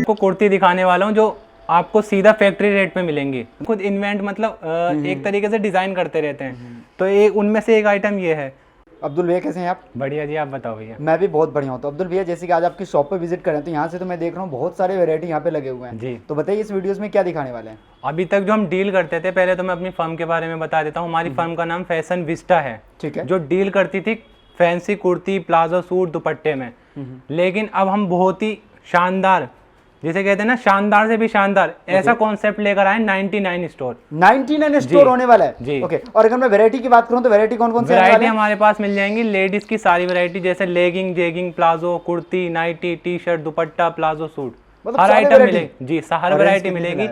आपको कुर्ती दिखाने वाला हूँ जो आपको सीधा फैक्ट्री रेट पे मिलेंगी। खुद इन्वेंट मतलब एक तरीके से डिजाइन करते रहते हैं, तो एक उनमें से एक आइटम ये है। अब्दुल भैया कैसे हैं आप? बढ़िया जी, आप बताओ भैया। मैं भी बहुत बढ़िया हूँ। तो अब्दुल भैया जैसे कि आज आपकी शॉप पे विजिट करें तो यहाँ से तो मैं देख रहा हूँ बहुत सारे वैरायटी यहाँ पे लगे हुए हैं जी। तो बताइए इस वीडियोस में क्या दिखाने वाले हैं? अभी तक जो हम डील करते थे, पहले तो मैं अपनी फर्म के बारे में बता देता हूँ। हमारी फर्म का नाम फैशन विस्टा है, ठीक है। जो डील करती थी फैंसी कुर्ती, प्लाजो सूट, दुपट्टे में। लेकिन अब हम बहुत ही शानदार, जिसे कहते हैं ना शानदार से भी शानदार, ऐसा कॉन्सेप्ट लेकर आए 99 स्टोर। 99 स्टोर होने वाला है जी। ओके। और अगर मैं वैरायटी की बात करूं तो वैरायटी कौन कौन सी वैरायटी हमारे पास मिल जाएंगी लेडीज की सारी वैरायटी, जैसे legging, jegging, palazzo, kurti, nighty, T shirt, dupatta, palazzo suit, मतलब हर सारे आइटम variety? मिलेगी जी, हर वैरायटी मिलेगी।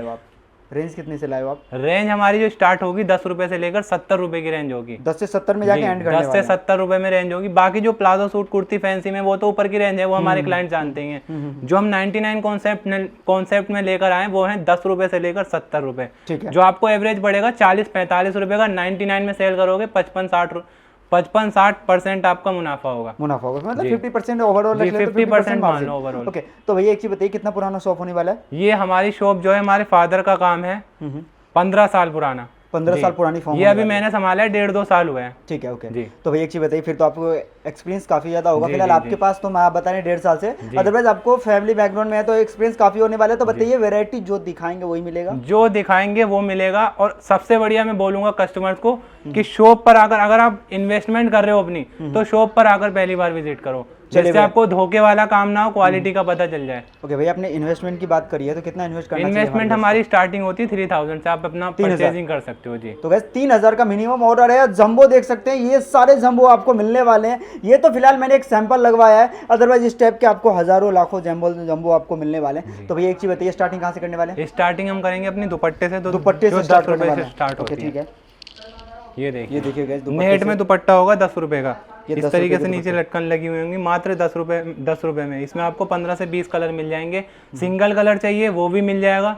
रेंज कितने से लाए हो आप? रेंज हमारी जो स्टार्ट होगी 10 रुपए से लेकर 70 रुपए की रेंज होगी। 10 से 70 में जाके एंड करने 10 से 70 रुपए में रेंज होगी। बाकी जो प्लाजो सूट, कुर्ती, फैंसी में, वो तो ऊपर की रेंज है, वो हमारे क्लाइंट जानते ही हैं। जो हम 99 कॉन्सेप्ट में लेकर आए वो है 10 रुपए से लेकर 70 रुपए, जो आपको एवरेज पड़ेगा 40-45 रुपए का। 99 में सेल करोगे 55-60% आपका मुनाफा होगा। मुनाफा होगा मतलब 50% ओवरऑल, 50% मान लो ओवरऑल। ओके। तो भैया एक चीज बताइए, कितना पुराना शॉप होने वाला है? ये हमारी शॉप जो है हमारे फादर का काम है, 15 साल पुराना। 15 साल पुरानी फॉर्म ये अभी मैंने संभाला है 1.5-2 साल हुए हैं। ठीक है ओके जी। तो भैया एक चीज बताइए, फिर तो आपको एक्सपीरियंस काफी ज्यादा होगा। फिलहाल आपके पास तो मैं आप बता रहे 1.5 साल से, अदरवाइज आपको फैमिली बैकग्राउंड में है तो एक्सपीरियंस काफी होने वाला है। तो बताइए वैरायटी जो दिखाएंगे वही मिलेगा? जो दिखाएंगे वो मिलेगा। और सबसे बढ़िया मैं बोलूंगा कस्टमर्स को कि शॉप पर आकर, अगर आप इन्वेस्टमेंट कर रहे हो अपनी, तो शॉप पर आकर पहली बार विजिट करो, जिससे आपको धोखे वाला काम ना हो, क्वालिटी का पता चल जाए। ओके भैया, आपने इन्वेस्टमेंट की बात करी है तो कितना इन्वेस्ट करना चाहिए? इन्वेस्टमेंट हमारी स्टार्टिंग होती है 3000 से, आप अपना परचेजिंग कर सकते हो जी। तो वैसे 3000 का मिनिमम ऑर्डर है। जंबो देख सकते हैं, ये सारे जंबो आपको मिलने वाले हैं। ये तो फिलहाल मैंने एक सैंपल लगवाया है, अदरवाइज इस टाइप के आपको हजारों लाखों जंबो आपको मिलने वाले हैं। तो भैया एक चीज बताइए, स्टार्टिंग कहाँ से करने वाले हैं? स्टार्टिंग हम करेंगे अपनी दुपट्टे से। दुपट्टे से स्टार्ट करने वाले हैं। स्टार्ट होती है, ठीक है। ये देखिए गाइस, नेट में दुपट्टा होगा 10 रुपए का, इस तरीके से नीचे लटकन लगी हुई होंगी, मात्र 10 रुपए में। इसमें आपको 15 से 20 कलर मिल जाएंगे। सिंगल कलर चाहिए वो भी मिल जाएगा,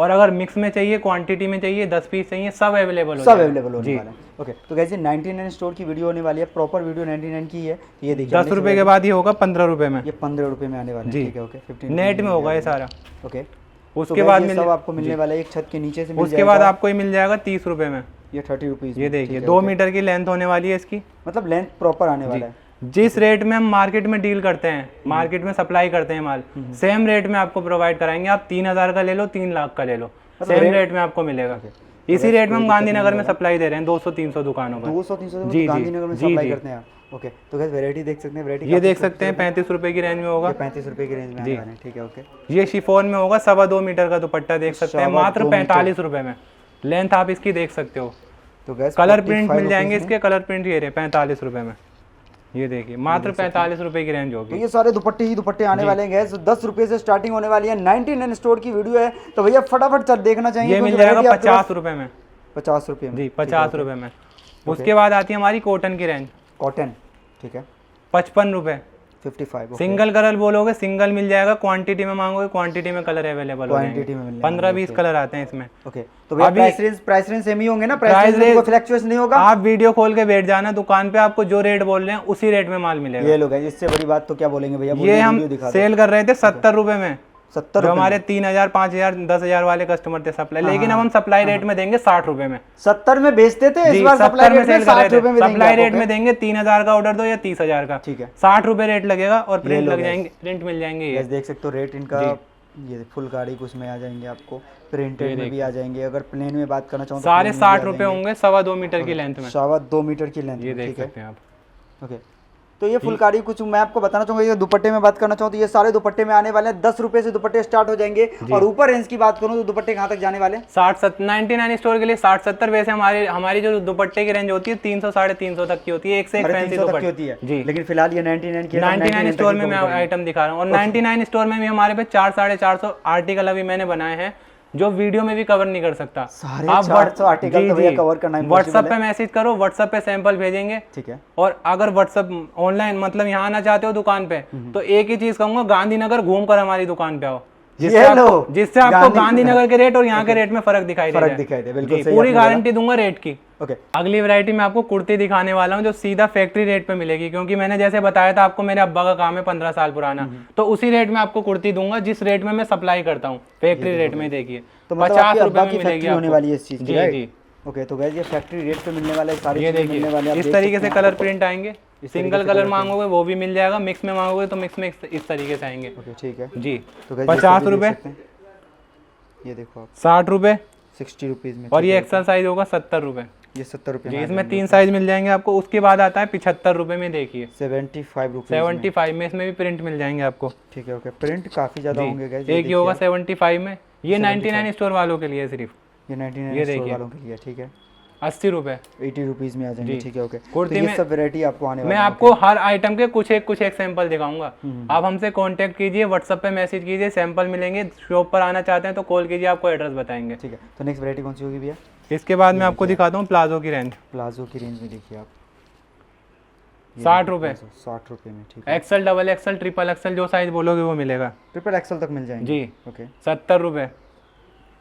और अगर मिक्स में चाहिए, क्वांटिटी में चाहिए, 10 पीस चाहिए, सब अवेलेबल होने वाला है। ओके तो गाइस 99 स्टोर की वीडियो होने वाली है, प्रॉपर वीडियो 99 की है। ये देखिए 10 रुपए के बाद ही होगा 15 रुपए में। ये 15 रुपए में आने वाला है। ठीक है ओके। 15 नेट में होगा ये सारा। ओके। उसके बाद सब आपको मिलने वाला है एक छत के नीचे से। उसके बाद आपको ये मिल जाएगा 30 रुपए में। ये 30 रुपीज। ये देखिए 2 मीटर की लेंथ होने वाली है इसकी, मतलब लेंथ प्रॉपर आने वाला है। जिस रेट में हम मार्केट में डील करते हैं, मार्केट में सप्लाई करते हैं माल, सेम रेट में आपको प्रोवाइड कराएंगे। आप 3000 का ले लो, 3 लाख का ले लो, सेम रेट में आपको मिलेगा। इसी रेट में हम गांधीनगर में सप्लाई दे रहे हैं 200-300 दुकानों पर। 200-300 गांधीनगर में सप्लाई करते हैं। ओके तो गाइस वैरायटी देख सकते हैं। वैरायटी ये देख सकते हैं 35 रुपए की रेंज में होगा। 35 रुपए की रेंज में आने वाले हैं। ठीक है ओके। ये शिफॉन में होगा, 2.25 मीटर का दुपट्टा देख सकते हैं, मात्र 45 रुपए में। लेंथ आप इसकी देख सकते हो। तो गैस कलर प्रिंट मिल जाएंगे इसके, कलर प्रिंट ये रहे 45 रुपए में। ये देखिए मात्र 45 रुपए की रेंज होगी। तो ये सारे दुपट्टे ही दुपट्टे आने वाले हैं गैस। 10 रुपए से स्टार्टिंग होने वाली है। 99 स्टोर की वीडियो है तो भैया फटाफट चल देखना चाहिए। ये मिल जाएगा 50 रुपए में। 50 रुपए में जी, 50 रुपए में। उसके बाद आती है हमारी कॉटन की रेंज। कॉटन ठीक है 55 रुपए। 55। सिंगल कलर बोलोगे सिंगल मिल जाएगा, क्वांटिटी में मांगोगे क्वांटिटी में कलर अवेलेबल हो जाएंगे। 15-20 कलर आते हैं इसमें। ओके तो भैया प्राइस रेंज सेम ही होंगे ना? प्राइस रेंज में फ्लक्चुएशन नहीं होगा? आप वीडियो खोल के बैठ जाना दुकान पे, आपको जो रेट बोल रहे हैं उसी रेट में माल मिलेगा। ये लोग हैं, इससे बड़ी बात तो क्या बोलेंगे भैया? ये हम सेल कर रहे थे 70 रुपए में। 70 जो हमारे 3000, 5000, 10,000 वाले कस्टमर थे सप्लाई, लेकिन अब हम सप्लाई रेट में देंगे 60 रुपए में। 70 में बेचते थे, इस बार सप्लाई रेट में 60 रुपए में सप्लाई रेट में देंगे। 3000 का ऑर्डर दो या 30,000 का, ठीक है 60 रुपए रेट लगेगा और प्रिंट लग जाएंगे, प्रिंट मिल जाएंगे। ये देख सकते हो रेट इनका। ये फुल गाड़ी कुछ में आ जाएंगे आपको, प्रिंटेड में भी आ जाएंगे। अगर प्लेन में बात करना चाहूँ सारे 60 रुपए होंगे 2.25 मीटर की लेंथ में। 2.25 मीटर की लेंथ, ये देख सकते हैं आप। ओके तो ये फुलकारी कुछ मैं आपको बताना चाहूंगा। ये दुपट्टे में बात करना चाहूँ तो ये सारे दुपट्टे में आने वाले हैं। 10 रुपए से दुपट्टे स्टार्ट हो जाएंगे। और ऊपर रेंज की बात करूँ तो दुपट्टे कहाँ तक जाने वाले हैं? 99 स्टोर के लिए 60-70। वैसे हमारी जो दुपट्टे की रेंज होती है 300-350 तक की होती है। एक से एक फैंसी दुपट्टे होती है जी। लेकिन फिलहाल ये 99 स्टोर में मैं आइटम दिखा रहा हूँ। और 99 स्टोर में भी हमारे पे 400-450 आर्टिकल अभी मैंने बनाए हैं जो वीडियो में भी कवर नहीं कर सकता। आप आर्टिकल तो भैया कवर करना व्हाट्सएप पे मैसेज करो, व्हाट्सएप पे सैंपल भेजेंगे। ठीक है। और अगर व्हाट्सएप ऑनलाइन मतलब यहाँ आना चाहते हो दुकान पे, तो एक ही चीज कहूंगा, गांधीनगर घूम कर हमारी दुकान पे आओ। जिससे आपको गांधीनगर के रेट और यहाँ के रेट में फर्क दिखाई दे। बिल्कुल पूरी गारंटी दूंगा रेट की। ओके, अगली वैरायटी में आपको कुर्ती दिखाने वाला हूँ जो सीधा फैक्ट्री रेट पे मिलेगी, क्योंकि मैंने जैसे बताया था आपको मेरे अब्बा का काम है 15 साल पुराना, तो उसी रेट में आपको कुर्ती दूंगा जिस रेट में मैं सप्लाई करता हूँ, फैक्ट्री रेट में। देखिए तो 50 रुपए में मिलेगी होने वाली है इस चीज की। जी। ओके, तो गाइस ये फैक्ट्री रेट पे मिलने वाला है, सारी ये चीजें मिलने वाले हैं। देखिए इस तरीके से कलर प्रिंट आएंगे, सिंगल कलर मांगोगे वो भी मिल जाएगा, मिक्स में मांगोगे तो मिक्स में इस तरीके से आएंगे। ओके, ठीक है जी। तो गाइस 50 रुपए, ये देखो आप 60 रुपए, 60 रुपीज में। और ये एक्सल साइज होगा 70 रुपए। ये 70 रुपए जी, इसमें 3 साइज मिल जाएंगे आपको। उसके बाद आता है 75 रुपए में, देखिए 75 रुपीज 75 में, इसमें भी प्रिंट मिल जाएंगे आपको। ठीक है, ओके, प्रिंट काफी ज्यादा होंगे गाइस। एक ये होगा 75 में, ये 99 स्टोर वालों के लिए सिर्फ, ये 99 स्टोर वालों के लिए। ठीक है, 80 रुपए, 80 रुपीज में आ जाएंगे। ठीक है, ओके। कुर्ती तो ये में सब वैरायटी आपको आने वाली मैं है। आपको हर आइटम के कुछ एक सैंपल दिखाऊंगा। आप हमसे कांटेक्ट कीजिए, व्हाट्सएप पे मैसेज कीजिए, सैंपल मिलेंगे। शॉप पर आना चाहते हैं तो कॉल कीजिए, आपको एड्रेस बताएंगे। ठीक है, तो नेक्स्ट वैरायटी कौन सी होगी भैया? इसके बाद मैं आपको दिखाता हूँ प्लाजो की रेंज। प्लाजो की रेंज में देखिए आप 60 रुपए, 60 रुपए में। ठीक है, XL, double XL, triple XL, जो साइज बोलोगे वो मिलेगा। ट्रिपल एक्सल तक मिल जाएंगे जी। ओके, 70 रुपए,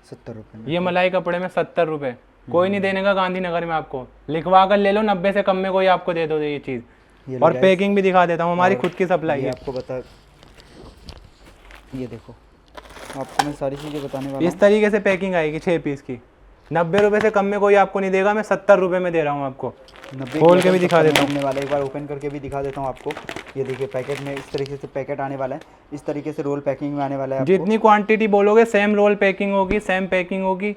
70 रुपए में। ये मलाई कपड़े में 70 रुपए। कोई नहीं देने का गांधीनगर में, आपको लिखवा कर ले लो, 90 से कम में कोई आपको दे दो ये चीज। और पैकिंग भी दिखा देता हूँ, हमारी खुद की सप्लाई है। आपको बता, ये देखो आपको मैं सारी चीजें बताने वाला हूँ। इस तरीके से पैकिंग आएगी 6 पीस की, 90 रुपए से कम में कोई आपको नहीं देगा। मैं 70 रुपए में दे रहा हूँ आपको। 90 खोल के भी दिखा देता हूँ वाला, एक बार ओपन करके भी दिखा देता हूँ आपको। ये देखिए पैकेट में इस तरीके से पैकेट आने वाला है, इस तरीके से रोल पैकिंग में आने वाला है। जितनी क्वांटिटी बोलोगे सेम रोल पैकिंग होगी, सेम पैकिंग होगी।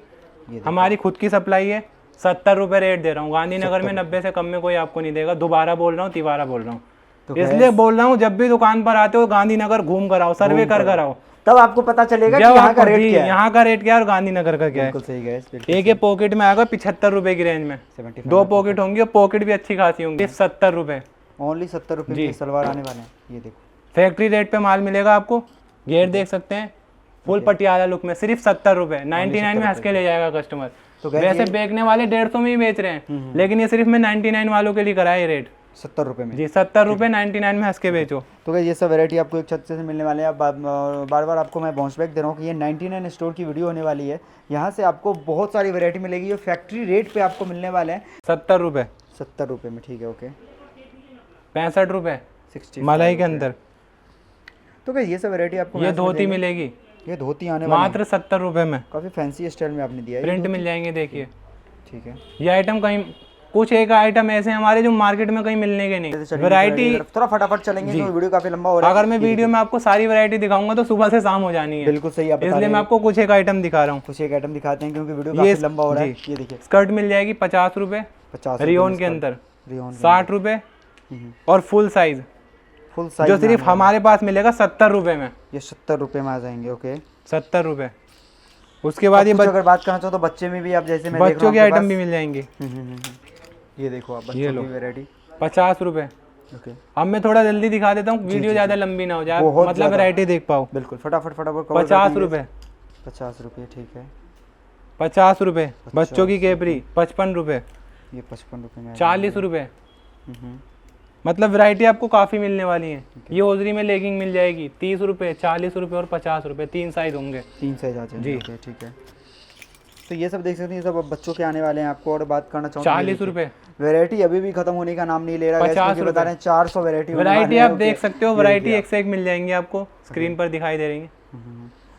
हमारी खुद की सप्लाई है। 70 रुपए रेट दे रहा हूँ गांधीनगर में, 90 से कम में कोई आपको नहीं देगा। दोबारा बोल रहा हूँ, तिबारा बोल रहा हूँ, इसलिए बोल रहा हूँ जब भी दुकान पर आते हो गांधीनगर घूम कर आओ, सर्वे कर आओ, तब आपको पता चलेगा कि यहाँ का रेट क्या है। यहाँ का रेट क्या है और गांधीनगर का क्या है। बिल्कुल सही गाइस। एक ये पॉकेट में आएगा 75 रुपए की रेंज में, 2 पॉकेट होंगी और पॉकेट भी अच्छी खासी होंगी। 70 रुपए, ओनली 70 रुपए की सलवार आने वाले हैं। ये देखो फैक्ट्री रेट पे माल मिलेगा आपको। घेर देख सकते हैं, फुल पटियाला लुक में, सिर्फ 70 रुपए। 99 में हंस के ले जाएगा कस्टमर। तो वैसे बेचने वाले 150 में ही बेच रहे हैं, लेकिन ये सिर्फ मैं 99 वालों के लिए करा है रेट 70 रुपए में। जी, 70 रुपए 99 में हंस के बेचो। तो ये सब वैरायटी आपको एक छत से मिलने वाले हैं। बार बार आपको मैं बाउंस बैक दे रहा हूँ कि ये 99 स्टोर की वीडियो होने वाली है। यहाँ से आपको बहुत सारी वैरायटी मिलेगी जो फैक्ट्री रेट पे आपको मिलने वाले हैं। 70 रुपए, 70 रुपए में। ठीक है, ओके। 65 रुपए 60 मलाई के अंदर। तो ये सब वैरायटी आपको ये धोती मिलेगी, ये धोती आने वाली मात्र 70 रुपए में। काफी फैंसी स्टाइल में आपने दिया है। प्रिंट मिल जाएंगे, देखिए। ठीक है, ये आइटम कहीं कुछ एक आइटम ऐसे हमारे जो मार्केट में कहीं मिलने के नहीं। वैरायटी थोड़ा फटाफट चलेंगे तो वीडियो काफी लंबा हो रहा है। अगर मैं वीडियो में आपको सारी वैरायटी दिखाऊंगा तो सुबह से शाम हो जानी है। बिल्कुल सही, आप इसलिए मैं आपको कुछ एक आइटम दिखा रहा हूँ। कुछ एक आइटम दिखाते हैं क्योंकि वीडियो काफी लंबा हो रहा है। ये देखिए स्कर्ट मिल जाएगी 50 रुपए, 50 रियोन के अंदर, 60 रुपए, और फुल साइज जो सिर्फ हमारे पास मिलेगा 70 रुपए में। ये 70 रुपए में आ जाएंगे। ओके, 70 रुपए। उसके बाद ये अगर बात करना चाहो तो बच्चे में भी आप जैसे मैं बच्चों की आइटम भी मिल जाएंगी। ये देखो आप बच्चों की वैरायटी 50 रुपए। ओके, अब मैं थोड़ा जल्दी दिखा देता हूँ, वीडियो ज्यादा लंबी ना हो जाए, मतलब वैरायटी देख पाओ। बिल्कुल फटाफट 50 रुपए, 50 रुपए। ठीक है, 50 रुपए। बच्चों की कैपरी 55 रुपए, ये 55 रुपए में। 40 रुपए। मतलब वैरायटी आपको काफी मिलने वाली है। ये ओजरी में लेगिंग मिल जाएगी 30 रुपए, 40 रुपए और 50 रुपए। 3 साइज होंगे। 3 साइज आ जाएंगे जी। ठीक है, तो ये सब देख सकते हैं, सब बच्चों के आने वाले हैं। आपको और बात करना चाहूँगा 40 रुपए। वैरायटी अभी भी खत्म होने का नाम नहीं ले रहा है। 50 बता रहे हैं 400 वैरायटी आप देख सकते हो। वैरायटी एक से एक मिल जाएंगी आपको, स्क्रीन पर दिखाई दे रही है।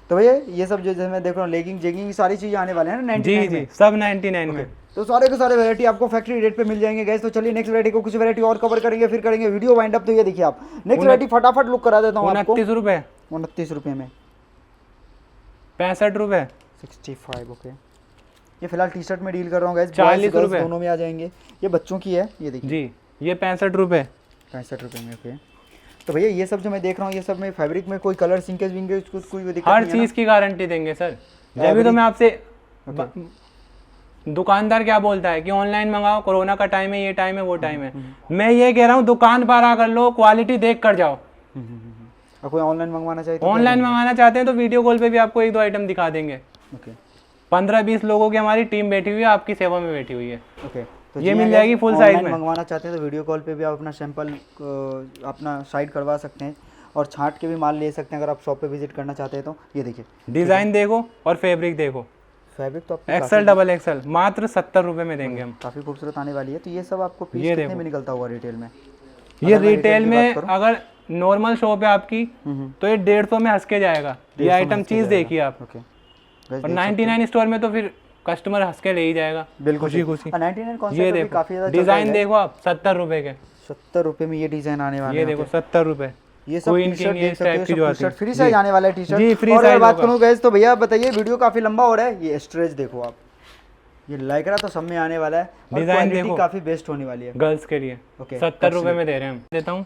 तो भैया ये सब जो मैं देख रहा हूँ लेगिंग जेगिंग सारी चीजें आने वाले हैं ना 99 जी, सब 99 में। तो सारे के सारे वैरायटी आपको फैक्ट्री रेट पे मिल जाएंगे गाइस। तो चलिए नेक्स्ट वैरायटी को कुछ वैरायटी और कवर करेंगे, फिर करेंगे वीडियो वाइंड अप। तो ये देखिए आप नेक्स्ट वैरायटी फटाफट लुक करा देता हूँ आपको। 29 रुपए, 29 रुपए में। 65 रुपए, 65। ओके, ये फिलहाल टी शर्ट में डील कर रहा हूँ गाइस। 40 रुपए दोनों में आ जाएंगे। ये बच्चों की है, ये देखिए जी। ये 65 रुपए, 65 रुपए में। ओके, तो भैया ये सब जो मैं देख रहा हूँ ये सब में फैब्रिक में कोई कलर सिंकेज विंकेज कोई दिक्कत हर चीज की गारंटी देंगे सर। जब भी तो मैं आपसे दुकानदार क्या बोलता है कि ऑनलाइन मंगाओ, कोरोना का टाइम है, ये टाइम है, वो टाइम है। मैं ये कह रहा हूँ दुकान पर आकर लो, क्वालिटी देख कर जाओ। और कोई ऑनलाइन मंगवाना चाहिए, ऑनलाइन मंगाना चाहते हैं तो वीडियो कॉल पे भी आपको 1-2 आइटम दिखा देंगे। ओके, 15-20 लोगों की हमारी टीम बैठी हुई है, आपकी सेवा में बैठी हुई है। ओके, तो ये मिल जाएगी फुल साइज में। मंगवाना चाहते हैं तो वीडियो कॉल पे भी आप अपना सैंपल अपना साइड करवा सकते हैं। और छांट के भी माल ले सकते हैं अगर आप शॉप पे विजिट करना चाहते हैं तो। ये देखिए डिजाइन देखो और फैब्रिक देखो, फैब्रिक तो आपको एक्सल डबल एक्सल मात्र 70 रुपए में देंगे हम। काफ़ी खूबसूरत आने वाली है। तो ये सब आपको पीस ये कितने देखो। में निकलता होगा रिटेल में? ये अगर मैं रिटेल की में बात करूं? अगर नॉर्मल शॉप है आपकी तो ये 150 में हंस के जाएगा। ये 150 में आइटम हंस के चीज जाएगा। देखिए आप, ओके और 99 स्टोर में तो फिर कस्टमर हंस के ले ही जाएगा, बिल्कुल खुशी खुशी। 99 कॉन्सेप्ट ये अभी देखो काफ़ी ज़्यादा डिजाइन देखो आप, 70 रुपए के, 70 रुपये में ये डिजाइन आने वाले ये हैं। देखो 70 रुपए। ये सब Queen टी-शर्ट King देख इस सकते टाइप हो, की सब जो आती टी-शर्ट है। फ्री जी। साइज आने वाला है टी-शर्ट। जी, free और अगर size बात होगा। करूँ गैस तो भैया बताइए, वीडियो काफ़ी लंबा हो रहा है, ये स्ट्रेच देखो आप, ये लाइक्रा तो सब में आने वाला है और डिजाइन क्वालिटी देखो। काफ़ी बेस्ट होने वाली है। गर्ल्स के लिए ओके 70 रुपए में दे रहे हैं हम। देता हूँ,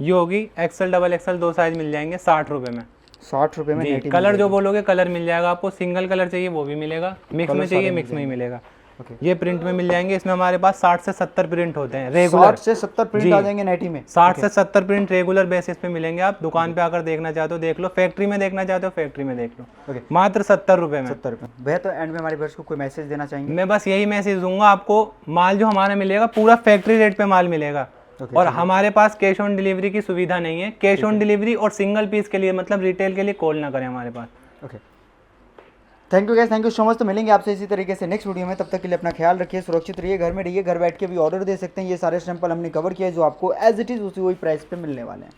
ये होगी एक्सल डबल एक्सल, 2 साइज मिल जाएंगे 60 रुपए में। 60 रुपये में जी, नेटी कलर जो बोलोगे कलर मिल जाएगा आपको, सिंगल कलर चाहिए वो भी मिलेगा, मिक्स में चाहिए मिक्स में ही मिलेगा। ओके। ये प्रिंट में मिल जाएंगे, इसमें हमारे पास 60 से 70 प्रिंट होते हैं 60 रेगुलर। से 70 प्रिंट जी। आ जाएंगे नेटी में। 60 से 70 प्रिंट रेगुलर बेसिस पे मिलेंगे। आप दुकान पे आकर देखना चाहते हो देख लो, फैक्ट्री में देखना चाहते हो फैक्ट्री में देख लो। ओके मात्र 70 रुपए में। 70 रुपये। भैया तो एंड में हमारे व्यूअर्स को कोई मैसेज देना चाहेंगे? मैं बस यही मैसेज दूंगा आपको, माल जो हमारा मिलेगा पूरा फैक्ट्री रेट पे माल मिलेगा। ओके, और हमारे पास कैश ऑन डिलीवरी की सुविधा नहीं है। कैश ऑन डिलीवरी और सिंगल पीस के लिए मतलब रिटेल के लिए कॉल ना करें हमारे पास। Okay, thank you guys, thank you so much. तो मिलेंगे आपसे इसी तरीके से नेक्स्ट वीडियो में, तब तक के लिए अपना ख्याल रखिए, सुरक्षित रहिए, घर में रहिए, घर बैठ के भी ऑर्डर दे सकते हैं। ये सारे सैंपल हमने कवर किया है जो आपको एज इट इज़ उसी वही प्राइस पे मिलने वाले हैं।